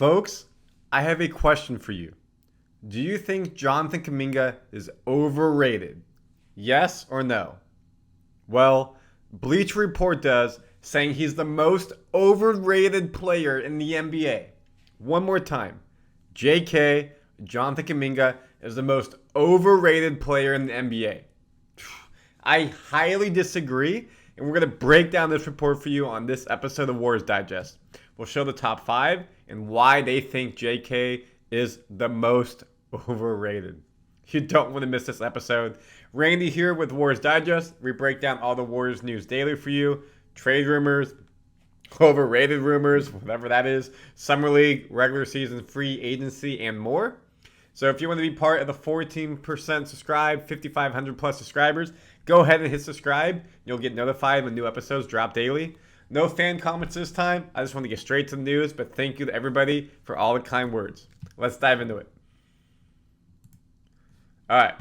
Folks, I have a question for you. Do you think Jonathan Kuminga is overrated? Yes or no? Well, Bleacher Report does, saying he's the most overrated player in the NBA. One more time. JK, Jonathan Kuminga, is the most overrated player in the NBA. I highly disagree, and we're going to break down this report for you on this episode of Warriors Digest. We'll show the top 5 and why they think JK is the most overrated. You don't want to miss this episode. Randy here with Warriors Digest. We break down all the Warriors news daily for you. Trade rumors, overrated rumors, whatever that is, summer league, regular season, free agency, and more. So if you want to be part of the 14% subscribe, 5,500 plus subscribers, go ahead and hit subscribe. You'll get notified when new episodes drop daily. No fan comments this time. I just want to get straight to the news, but thank you to everybody for all the kind words. Let's dive into it. All right.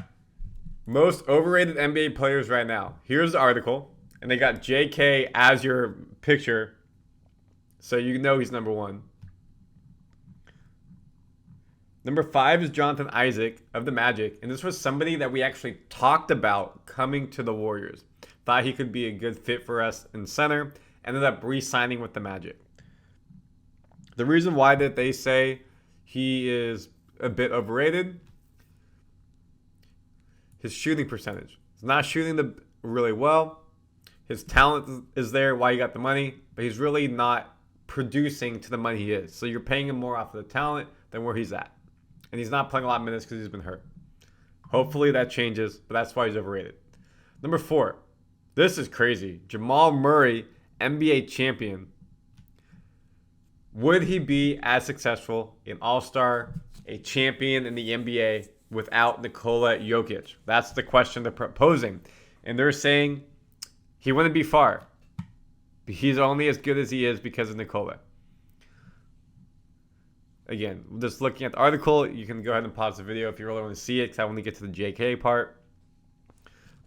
Most overrated NBA players right now. Here's the article, and they got JK as your picture, so you know he's number 1. Number 5 is Jonathan Isaac of the Magic, and this was somebody that we actually talked about coming to the Warriors. Thought he could be a good fit for us in center. Ended up re-signing with the Magic. The reason why that they say he is a bit overrated, his shooting percentage. He's not shooting really well. His talent is there, why he got the money, but he's really not producing to the money he is. So you're paying him more off of the talent than where he's at. And he's not playing a lot of minutes because he's been hurt. Hopefully that changes, but that's why he's overrated. Number 4. This is crazy. Jamal Murray, NBA champion. Would he be as successful, an all-star, a champion in the NBA without Nikola Jokic? That's the question they're proposing. And they're saying he wouldn't be far. He's only as good as he is because of Nikola. Again, just looking at the article, you can go ahead and pause the video if you really want to see it, because I want to get to the JK part.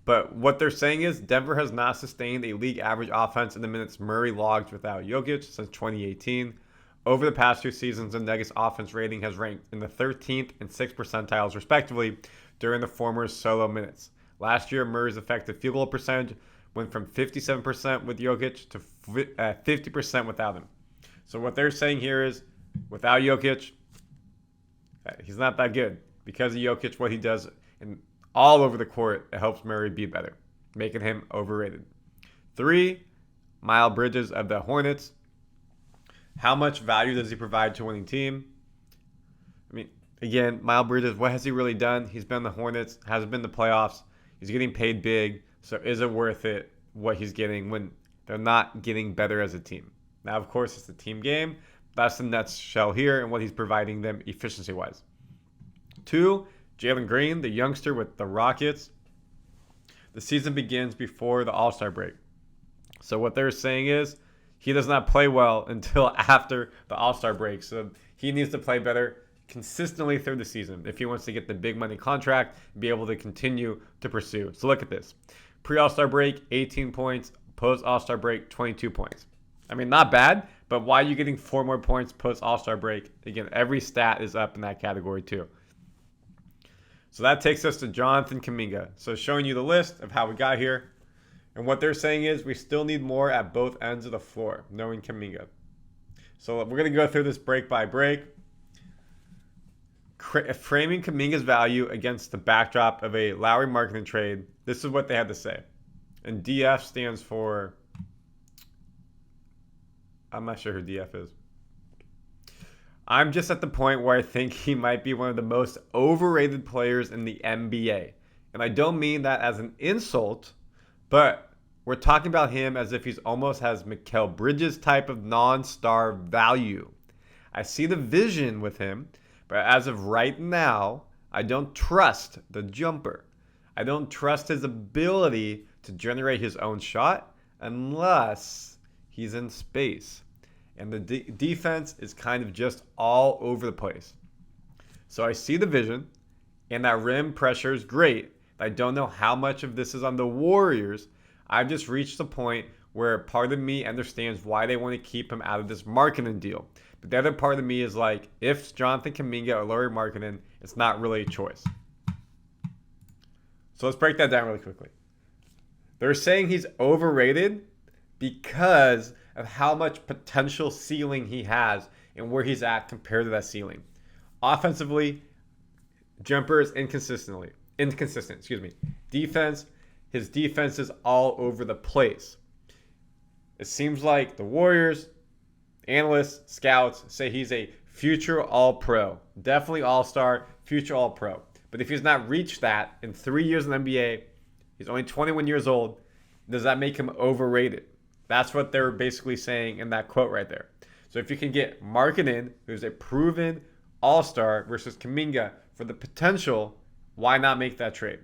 But what they're saying is Denver has not sustained a league average offense in the minutes Murray logged without Jokic since 2018. Over the past 2 seasons, the Nuggets offense rating has ranked in the 13th and 6th percentiles, respectively, during the former's solo minutes. Last year, Murray's effective field goal percentage went from 57% with Jokic to 50% without him. So what they're saying here is, without Jokic, he's not that good. Because of Jokic, what he does in all over the court, it helps Murray be better, making him overrated. 3, Miles Bridges of the Hornets. How much value does he provide to a winning team? I mean, again, Miles Bridges, what has he really done? He's been the Hornets, hasn't been the playoffs. He's getting paid big, so is it worth it what he's getting when they're not getting better as a team? Now, of course, it's a team game. That's the nutshell here and what he's providing them efficiency-wise. 2, Jalen Green, the youngster with the Rockets. The season begins before the All-Star break. So what they're saying is he does not play well until after the All-Star break. So he needs to play better consistently through the season if he wants to get the big money contract and be able to continue to pursue. So look at this. Pre-All-Star break, 18 points. Post-All-Star break, 22 points. I mean, not bad, but why are you getting 4 more points post-All-Star break? Again, every stat is up in that category too. So that takes us to Jonathan Kuminga. So showing you the list of how we got here. And what they're saying is we still need more at both ends of the floor, knowing Kaminga. So we're going to go through this break by break. Framing Kaminga's value against the backdrop of a Lowry marketing trade, this is what they had to say. And DF stands for, I'm not sure who DF is. I'm just at the point where I think he might be one of the most overrated players in the NBA. And I don't mean that as an insult, but we're talking about him as if he's almost has Mikal Bridges type of non-star value. I see the vision with him, but as of right now, I don't trust the jumper. I don't trust his ability to generate his own shot unless he's in space. And the defense is kind of just all over the place. So I see the vision, and that rim pressure is great. I don't know how much of this is on the Warriors. I've just reached the point where part of me understands why they want to keep him out of this marketing deal. But the other part of me is like, if Jonathan Kuminga or Lauri Markkanen, it's not really a choice. So let's break that down really quickly. They're saying he's overrated because of how much potential ceiling he has and where he's at compared to that ceiling. Offensively, jumper is inconsistent. Defense, his defense is all over the place. It seems like the Warriors, analysts, scouts say he's a future All-Pro. Definitely All-Star, future All-Pro. But if he's not reached that in 3 years in the NBA, he's only 21 years old, does that make him overrated? That's what they're basically saying in that quote right there. So if you can get Markkanen, who's a proven All-Star, versus Kaminga for the potential, why not make that trade?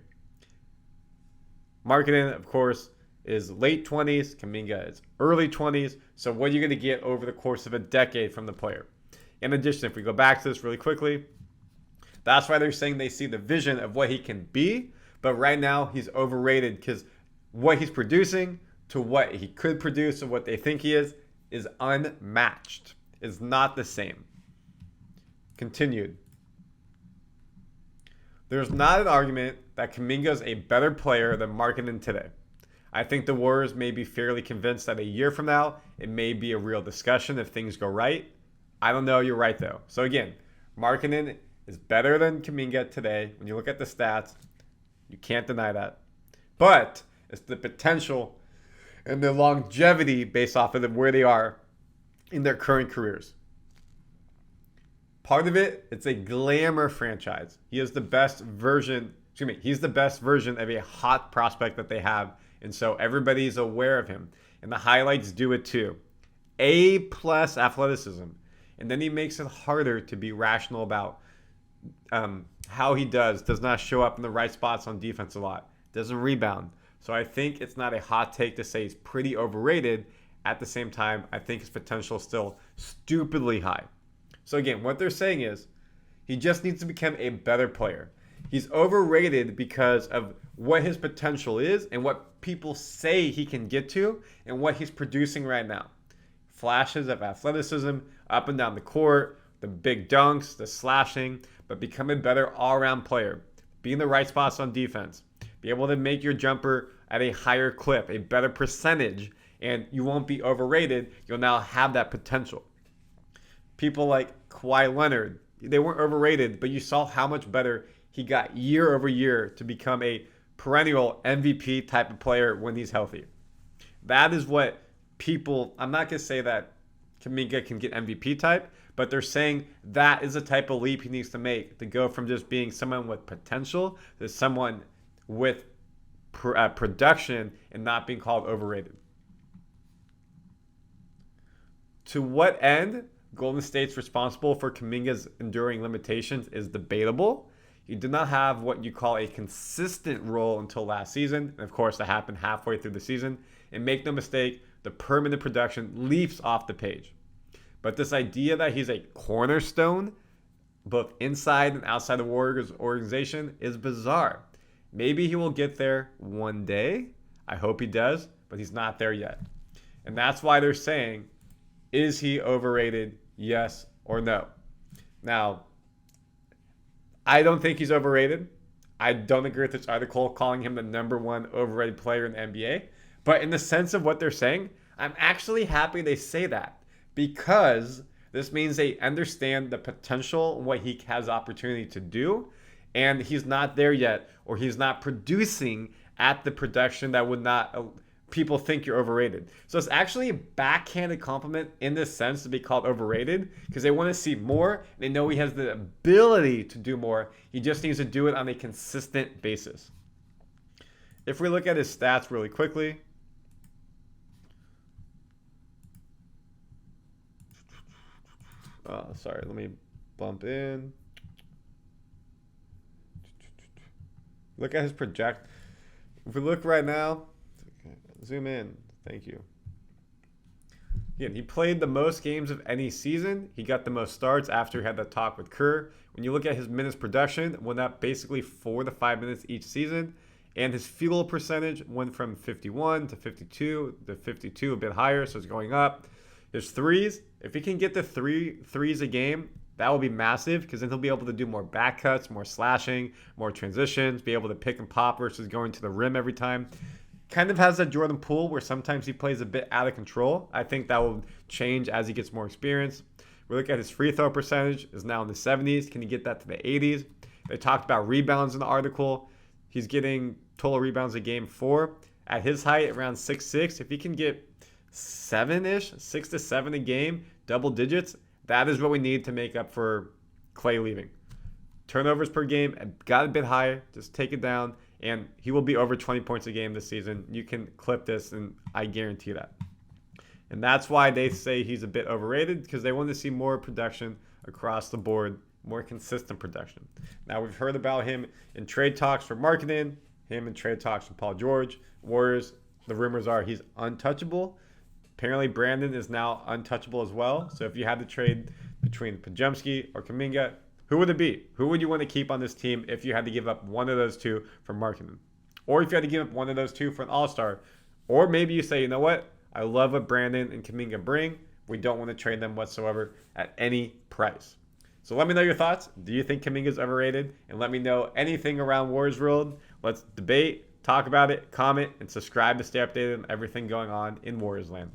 Markkanen, of course, is late 20s. Kaminga is early 20s. So what are you going to get over the course of a decade from the player? In addition, if we go back to this really quickly, that's why they're saying they see the vision of what he can be. But right now, he's overrated because what he's producing to what he could produce and what they think he is unmatched. Is not the same. Continued. There's not an argument that Kaminga is a better player than Markkanen today. I think the Warriors may be fairly convinced that a year from now, it may be a real discussion if things go right. I don't know. You're right, though. So again, Markkanen is better than Kaminga today. When you look at the stats, you can't deny that. But it's the potential and the longevity based off of where they are in their current careers. Part of it, it's a glamour franchise. He's the best version of a hot prospect that they have. And so everybody's aware of him. And the highlights do it too. A+ athleticism. And then he makes it harder to be rational about how he does not show up in the right spots on defense a lot. Doesn't rebound. So I think it's not a hot take to say he's pretty overrated. At the same time, I think his potential is still stupidly high. So again, what they're saying is he just needs to become a better player. He's overrated because of what his potential is and what people say he can get to and what he's producing right now. Flashes of athleticism up and down the court, the big dunks, the slashing, but become a better all-around player. Be in the right spots on defense. Be able to make your jumper at a higher clip, a better percentage, and you won't be overrated. You'll now have that potential. People like Kawhi Leonard, they weren't overrated, but you saw how much better he got year over year to become a perennial MVP type of player when he's healthy. That is what people, I'm not going to say that Kaminga can get MVP type, but they're saying that is the type of leap he needs to make to go from just being someone with potential to someone with production and not being called overrated. To what end Golden State's responsible for Kaminga's enduring limitations is debatable. He did not have what you call a consistent role until last season. And of course, that happened halfway through the season. And make no mistake, the permanent production leaps off the page. But this idea that he's a cornerstone, both inside and outside the Warriors organization, is bizarre. Maybe he will get there one day. I hope he does, but he's not there yet. And that's why they're saying, is he overrated? Yes or no? Now, I don't think he's overrated. I don't agree with this article calling him the number one overrated player in the NBA. But in the sense of what they're saying, I'm actually happy they say that because this means they understand the potential and what he has opportunity to do. And he's not there yet, or he's not producing at the production that would not people think you're overrated. So it's actually a backhanded compliment in this sense to be called overrated because they want to see more. They know he has the ability to do more. He just needs to do it on a consistent basis. If we look at his stats really quickly, let me bump in. Look at his project. If we look right now, zoom in. Thank you. Again, he played the most games of any season. He got the most starts after he had that talk with Kerr. When you look at his minutes production, went up basically 4 to 5 minutes each season. And his field goal percentage went from 51 to 52 to 52, a bit higher, so it's going up. His threes, if he can get the three threes a game, that will be massive because then he'll be able to do more back cuts, more slashing, more transitions, be able to pick and pop versus going to the rim every time. Kind of has that Jordan Poole where sometimes he plays a bit out of control. I think that will change as he gets more experience. We look at his free throw percentage is now in the 70s. Can he get that to the 80s? They talked about rebounds in the article. He's getting total rebounds a game 4. At his height, around 6'6", if he can get 7-ish, 6 to 7 a game, double digits, that is what we need to make up for Clay leaving. Turnovers per game got a bit high. Just take it down, and he will be over 20 points a game this season. You can clip this, and I guarantee that. And that's why they say he's a bit overrated, because they want to see more production across the board, more consistent production. Now, we've heard about him in trade talks for marketing, him in trade talks for Paul George. Warriors, the rumors are he's untouchable. Apparently, Brandon is now untouchable as well. So if you had to trade between Podziemski or Kaminga, who would it be? Who would you want to keep on this team if you had to give up one of those two for marketing? Or if you had to give up one of those two for an all-star? Or maybe you say, you know what? I love what Brandon and Kaminga bring. We don't want to trade them whatsoever at any price. So let me know your thoughts. Do you think Kaminga is overrated? And let me know anything around Warriors World. Let's debate, talk about it, comment, and subscribe to stay updated on everything going on in Warriors land.